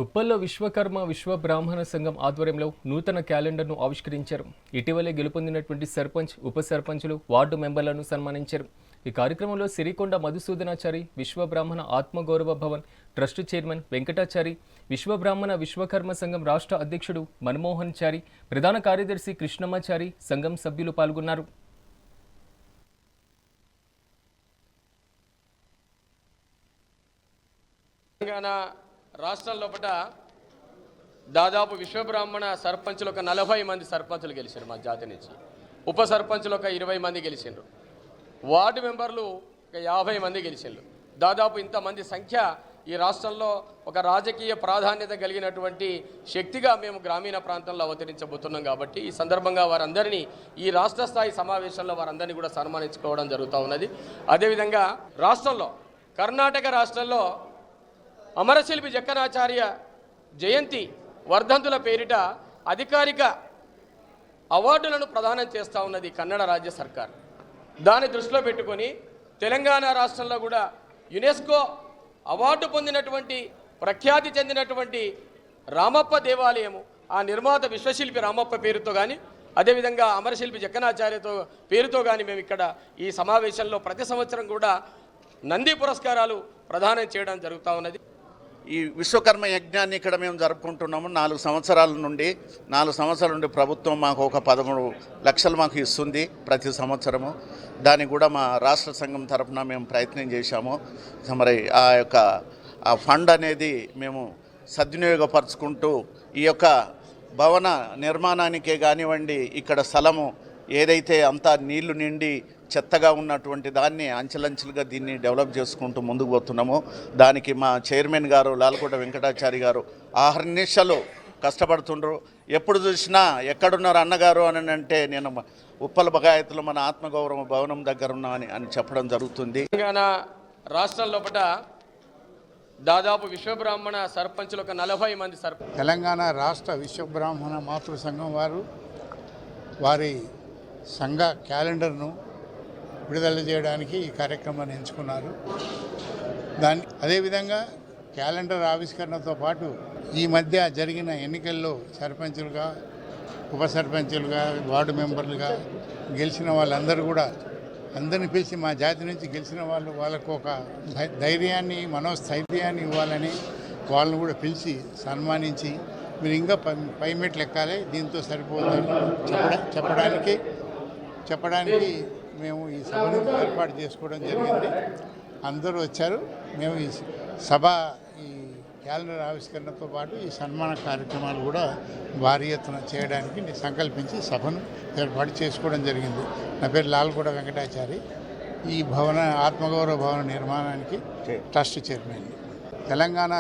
ఉప్పల్లో విశ్వకర్మ విశ్వ బ్రాహ్మణ సంఘం ఆధ్వర్యంలో నూతన క్యాలెండర్ను ఆవిష్కరించారు. ఇటీవలే గెలుపొందినటువంటి సర్పంచ్, ఉప సర్పంచులు, వార్డు మెంబర్లను సన్మానించారు. ఈ కార్యక్రమంలో సిరికొండ మధుసూదనాచారి, విశ్వ బ్రాహ్మణ ఆత్మగౌరవ భవన్ ట్రస్ట్ చైర్మన్ వెంకటాచారి, విశ్వ బ్రాహ్మణ విశ్వకర్మ సంఘం రాష్ట్ర అధ్యక్షుడు మన్మోహన్ చారి, ప్రధాన కార్యదర్శి కృష్ణమాచారి, సంఘం సభ్యులు పాల్గొన్నారు. రాష్ట్రం లోపల దాదాపు విశ్వబ్రాహ్మణ సర్పంచులు ఒక 40 మంది సర్పంచులు గెలిచారు. మా జాతి నుంచి ఉప సర్పంచులు ఒక 20 మంది గెలిచిండ్రు. వార్డు మెంబర్లు ఒక 50 మంది గెలిచిండ్రు. దాదాపు ఇంతమంది సంఖ్య ఈ రాష్ట్రంలో ఒక రాజకీయ ప్రాధాన్యత కలిగినటువంటి శక్తిగా మేము గ్రామీణ ప్రాంతంలో అవతరించబోతున్నాం. కాబట్టి ఈ సందర్భంగా వారందరినీ ఈ రాష్ట్ర స్థాయి సమావేశంలో వారందరినీ కూడా సన్మానించుకోవడం జరుగుతూ ఉన్నది. అదేవిధంగా రాష్ట్రంలో కర్ణాటక రాష్ట్రంలో అమరశిల్పి జక్కనాచార్య జయంతి వర్ధంతుల పేరిట అధికారిక అవార్డులను ప్రదానం చేస్తూ ఉన్నది కన్నడ రాజ్య సర్కార్. దాన్ని దృష్టిలో పెట్టుకొని తెలంగాణ రాష్ట్రంలో కూడా యునెస్కో అవార్డు పొందినటువంటి ప్రఖ్యాతి చెందినటువంటి రామప్ప దేవాలయము, ఆ నిర్మాత విశ్వశిల్పి రామప్ప పేరుతో కానీ, అదేవిధంగా అమరశిల్పి జక్కనాచార్యతో పేరుతో కానీ మేము ఇక్కడ ఈ సమావేశంలో ప్రతి సంవత్సరం కూడా నంది పురస్కారాలు ప్రదానం చేయడం జరుగుతూ ఉన్నది. ఈ విశ్వకర్మ యజ్ఞాన్ని ఇక్కడ మేము జరుపుకుంటున్నాము. 4 సంవత్సరాల నుండి ప్రభుత్వం మాకు ఒక 13 లక్షలు మాకు ఇస్తుంది ప్రతి సంవత్సరము. దానికి కూడా మా రాష్ట్ర సంఘం తరఫున మేము ప్రయత్నం చేశాము. మరి ఆ ఫండ్ అనేది మేము సద్వినియోగపరుచుకుంటూ ఈ యొక్క భవన నిర్మాణానికే కానివ్వండి, ఇక్కడ స్థలము ఏదైతే అంతా నీళ్లు నిండి చెత్తగా ఉన్నటువంటి దాన్ని అంచెలంచెలుగా దీన్ని డెవలప్ చేసుకుంటూ ముందుకు పోతున్నాము. దానికి మా చైర్మన్ గారు లాల్కోట వెంకటాచారి గారు ఆహర్నిశలు కష్టపడుతుండ్రు. ఎప్పుడు చూసినా ఎక్కడున్నారు అన్నగారు అని అంటే నేను ఉప్పల బగాయత్లో మన ఆత్మగౌరవ భవనం దగ్గర ఉన్నా అని చెప్పడం జరుగుతుంది. తెలంగాణ రాష్ట్రం లోపల దాదాపు విశ్వబ్రాహ్మణ సర్పంచులు ఒక 40 మంది సర్పంచ్. తెలంగాణ రాష్ట్ర విశ్వబ్రాహ్మణ మాతృ సంఘం వారి సంఘ క్యాలెండర్ను విడుదల చేయడానికి ఈ కార్యక్రమాన్ని ఎంచుకున్నారు. అదేవిధంగా క్యాలెండర్ ఆవిష్కరణతో పాటు ఈ మధ్య జరిగిన ఎన్నికల్లో సర్పంచులుగా, ఉప సర్పంచులుగా, వార్డు మెంబర్లుగా గెలిచిన వాళ్ళందరూ కూడా అందరిని పిలిచి మా జాతి నుంచి గెలిచిన వాళ్ళకు ఒక ధైర్యాన్ని, మనోస్థైర్యాన్ని ఇవ్వాలని వాళ్ళని కూడా పిలిచి సన్మానించి మీరు ఇంకా పై మెట్లు ఎక్కాలి, దీంతో సరిపోతుందని చెప్పడానికి మేము ఈ సభను ఏర్పాటు చేసుకోవడం జరిగింది. అందరూ వచ్చారు. మేము ఈ క్యాలెండర్ ఆవిష్కరణతో పాటు ఈ సన్మాన కార్యక్రమాలు కూడా భారీ ఎత్తున చేయడానికి సంకల్పించి సభను ఏర్పాటు చేసుకోవడం జరిగింది. నా పేరు లాల్కోట వెంకటాచారి. ఈ ఆత్మగౌరవ భవన నిర్మాణానికి ట్రస్ట్ చైర్మన్. తెలంగాణ